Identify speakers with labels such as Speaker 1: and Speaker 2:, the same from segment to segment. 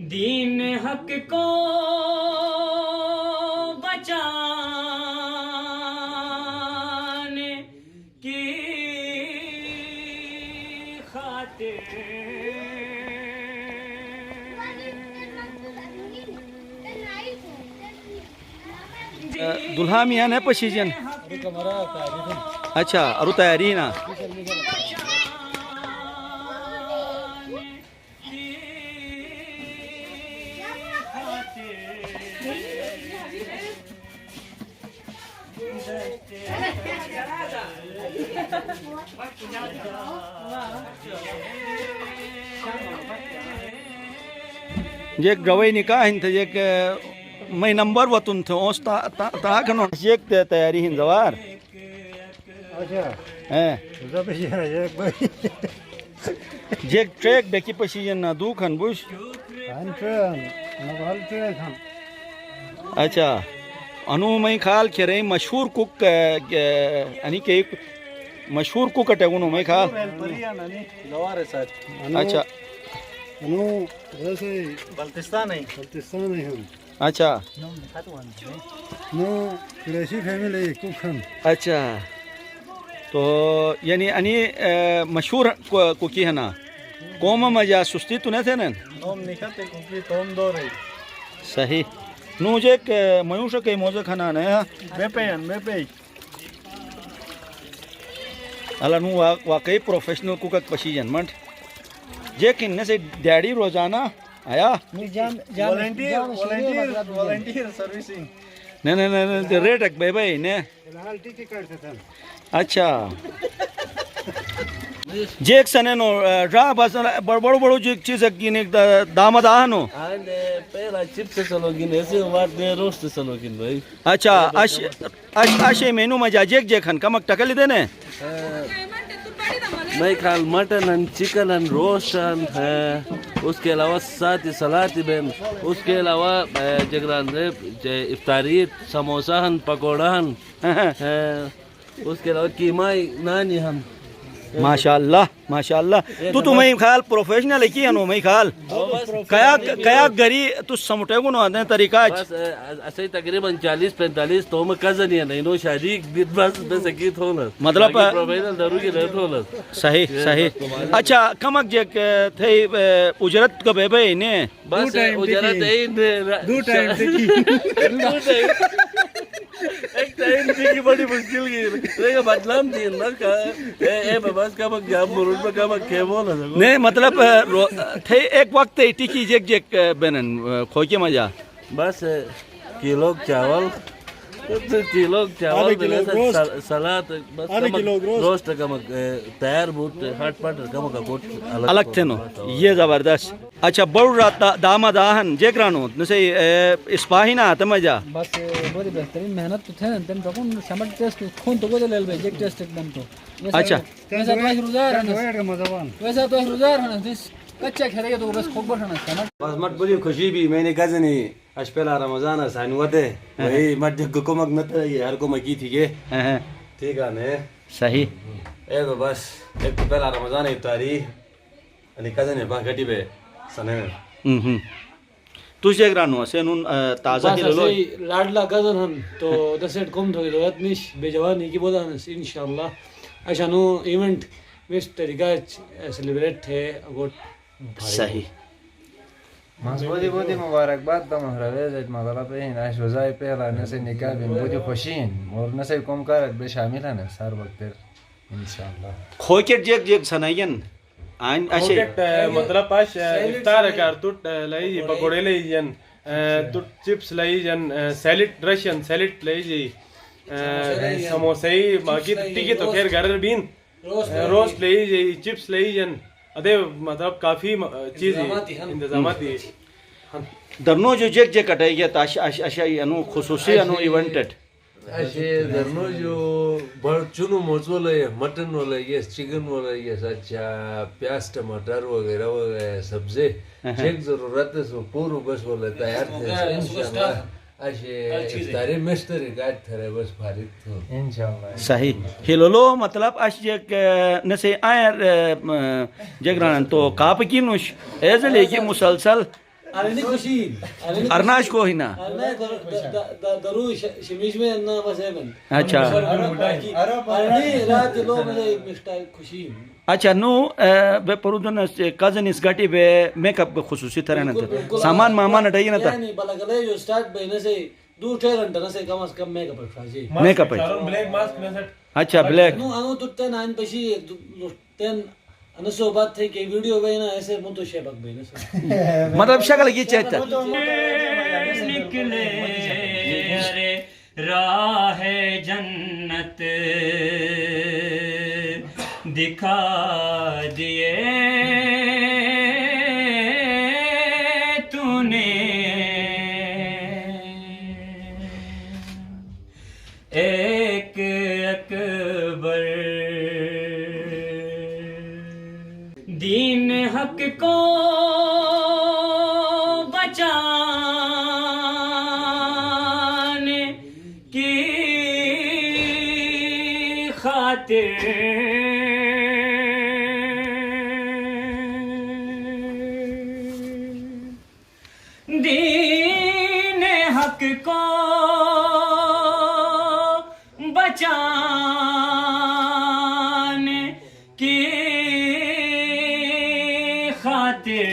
Speaker 1: दीन हक को बचाने की खातिर
Speaker 2: दुल्हा मियाँ ने पशीजन अच्छा अरु तयारी ना जे गवई निकाह हिंद एक मै नंबर वतून थ ओस ता खनो एक तयारी हिंद जवार
Speaker 3: अच्छा
Speaker 2: हैं
Speaker 3: जब ये एक भाई
Speaker 2: जे ट्रैक बेकी पशीजन ना दू खन बुश
Speaker 3: ट्रेन नवाल ट्रेन हम
Speaker 2: अच्छा अनु मैं खाल खेरे मशहूर कुक अनि के मशहूर कुक अटेगुनो मैं खाल
Speaker 3: जवार है सर
Speaker 2: अच्छा
Speaker 3: अनु जैसे बल्तिस्तान है हम
Speaker 2: अच्छा
Speaker 3: नो कृषि फैमिली कुखन
Speaker 2: अच्छा तो यानी अनि मशहूर कुकी है ना कौम मजा सुस्ती तूने थे ना
Speaker 3: नोम निकलते कुकी तोम दो रही
Speaker 2: सही नूजे मयूष के मोजे खाना ने
Speaker 3: बेपे
Speaker 2: अला नु वाकई प्रोफेशनल कुक पशीजन मंट जे किन्ने से डैडी रोजाना आया
Speaker 3: वॉलंटियर सर्विसिंग
Speaker 2: ने रेट एक भाई ने
Speaker 3: फिलहाल टिकट करते थे
Speaker 2: अच्छा जेक सने नो रा बस बड़ो बड़ो जो चीज किने दामद आनो
Speaker 4: पहला चिप्स सलोगिन ऐसे बात दे रोस्ट सलोगिन भाई
Speaker 2: अच्छा अशे मेनू में जेक जेखन कमक टकली देने
Speaker 4: मैं खाल mutton and chicken and roast है उसके अलावा साथ ही सलाद बेन उसके अलावा जगरान इफ्तारी समोसा हन पकौड़ा हन उसके अलावा कीमा नानी हम
Speaker 2: माशाल्लाह तू मैं ख्याल प्रोफेशनल है की अनु मैं ख्याल कया गरी तू समटे गुनो आने तरीका
Speaker 4: बस ऐसे तकरीबन 40-45 तो मैं कजन ही नहीं नो शादी बस की थोला
Speaker 2: मतलब
Speaker 4: प्रोफेशनल दारू की रहत होला
Speaker 2: सही अच्छा कमक जे थे उजरत का बेबे ने
Speaker 4: बस उजरत है
Speaker 3: दो टाइम
Speaker 4: एक टाइम की बड़ी मुश्किल की लेकिन बदलाम थी ना का ए बस का मग जाम मुरुड पे का मग के बोला
Speaker 2: ने मतलब थे एक वक्त टिकी जेक बनन खोके मजा
Speaker 4: बस किलो चावल सलाद बस रोस्ट का मग तैयार बूट हट पट का मग गोट
Speaker 2: अलग थे नो ये जबरदस्त अच्छा बड़ रात दामद आहन जेकरानो नसे इस्पाही ना आते मजा
Speaker 5: बस बड़ी बेहतरीन मेहनत तो थे तन तो कौन समझ टेस्ट खून तो गोदे लेल भाई जेक टेस्ट एकदम तो
Speaker 2: अच्छा
Speaker 5: वैसा तो रोजार है
Speaker 3: मजवान
Speaker 5: वैसा तो रोजार है दिस कच्चा खेलेगा तो बस खूब बसना समझ
Speaker 6: बस मत बुझी खुशी भी मैंने कजनी आज पहला रमजान साइन वते वही मत जग को मग नत ये हर को मकी थी के ठीक है ने
Speaker 2: सही
Speaker 6: ए बस एक तो पहला रमजान है तारी अनि कजनी बा गटी बे सने
Speaker 2: तू जेकरानो से नुन ताजा की लो
Speaker 7: लाडला कजन हम तो दसेट कम थोड़ी जरूरत निश बेजवानी की बोला इंशाल्लाह अच्छा नो इवेंट मिस तरीका सेलिब्रेट थे अगोट
Speaker 2: सही
Speaker 8: बहुत मुबारकबाद तुम्हारा वेज़ मतलब पे आज रोज़ाए पहला नसे निकाह बिन बहुत खुशीन और नसे कम कर बे शामिल है ना सार वक्त इंशाल्लाह
Speaker 2: खोकेट जेक सनायन आइन अशे
Speaker 9: मतलब पास इफ्तार कर तुट लई पकोड़े लई जन तुट चिप्स लई जन सैलेड रशियन सैलेड लई जी समोसे बाकी टिके तो खैर घर बीन रोस्ट लई जी चिप्स लई जन अदे मतलब काफी चीज इंतजामात दिए
Speaker 2: दरनो जो जेक अटाई ताश अशा अनु खुसूसी अनु इवेंटेड
Speaker 4: ऐसे दरनो जो बड़ चुनु मोचो ले मटन वाला ये चिकन वाला ये अच्छा प्याज टमाटर वगैरह सब्जी चेक जरूरत है सो पूरा बस वाला तैयार थे इंशाल्लाह ऐसे इफ्तारी मिस्त्री गाइड थे बस फारिग तो
Speaker 8: इंशाल्लाह
Speaker 2: सही हिलोलो मतलब अश जेक नसे आयर जेकरान तो काप की नुश एज लेके मुसलसल
Speaker 7: Arani kushin.
Speaker 2: Arnash ko hina.
Speaker 7: Arani daru shimish में ना बस है बन.
Speaker 2: अच्छा
Speaker 7: Arani रात लो मुझे मिस्टर kushin.
Speaker 2: अच्छा नो बे परुदन कजन इस गाटी बे मेकअप बे खुसूसी तरह न सामान मामान अटाई न था
Speaker 7: यानी बलगले जो स्टार्ट बे से 2-3 घंटे न से कम से कम मेकअप है
Speaker 2: मेकअप है
Speaker 9: ब्लैक मास्क में सेट
Speaker 2: अच्छा ब्लैक
Speaker 7: नो आनो तो 10 आन पशी 10 अनसो बात थी कि वीडियो बे ना ऐसे मुंह तो शेबक बे न
Speaker 2: मतलब शक्ल ये चाहता
Speaker 1: निकले अरे राह जन्नत दिखा दिए तूने एक अकबर दीन हक को बचाने की खातिर दीन हक को बचाने की खातिर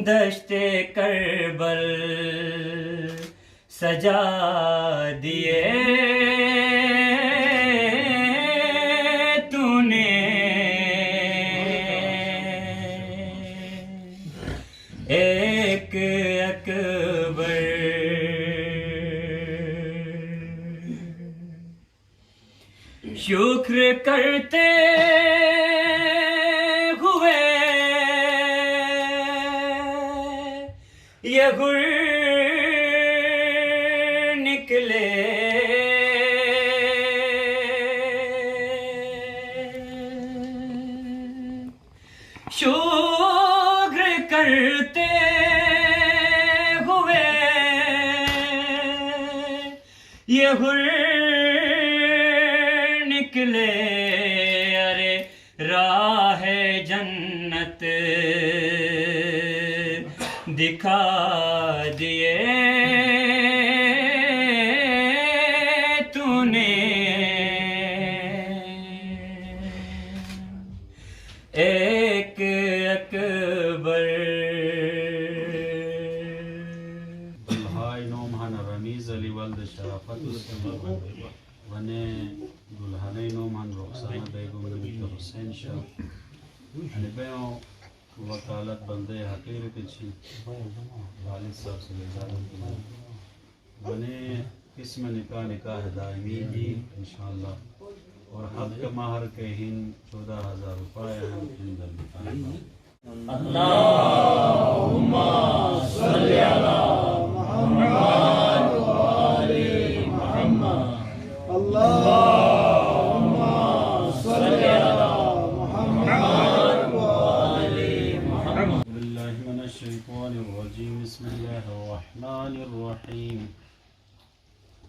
Speaker 1: दश्ते करबल सजा दिए तूने एक अकबर शुक्र करते हुए ये गुर निकले शुक्र करते हुए ये गुर निकले अरे राह जन्नत दिखा दिए तूने एक अकबर
Speaker 10: दुल्हाई नोमहान रमीज अली वल्द शराफत वने दुल्हने नोमहान रुखसाना बेगम बिनत हुसैन शाह अने बेओ वकालत बंदे हकीर के छी वालिद साहब से इजाजत वने किस्म निकाह दायमी जी इंशाअल्लाह और हद के महर के हिन 14,000 रुपए हैं इंदर निकाह
Speaker 1: अल्लाहुम्मा सल्ली अला मुहम्मद व आलि मुहम्मद अल्लाहुम्मा सल्ली अला मुहम्मद व आलि मुहम्मद
Speaker 10: बिल्लाहि मिनश शैतानिर रजीम बिस्मिल्लाहिर रहमानिर रहीम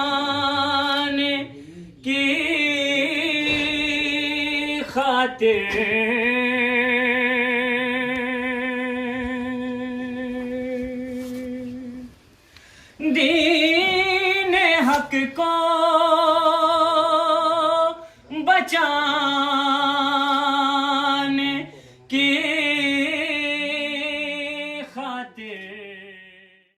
Speaker 1: बचाने की खातिर दीन हक को बचा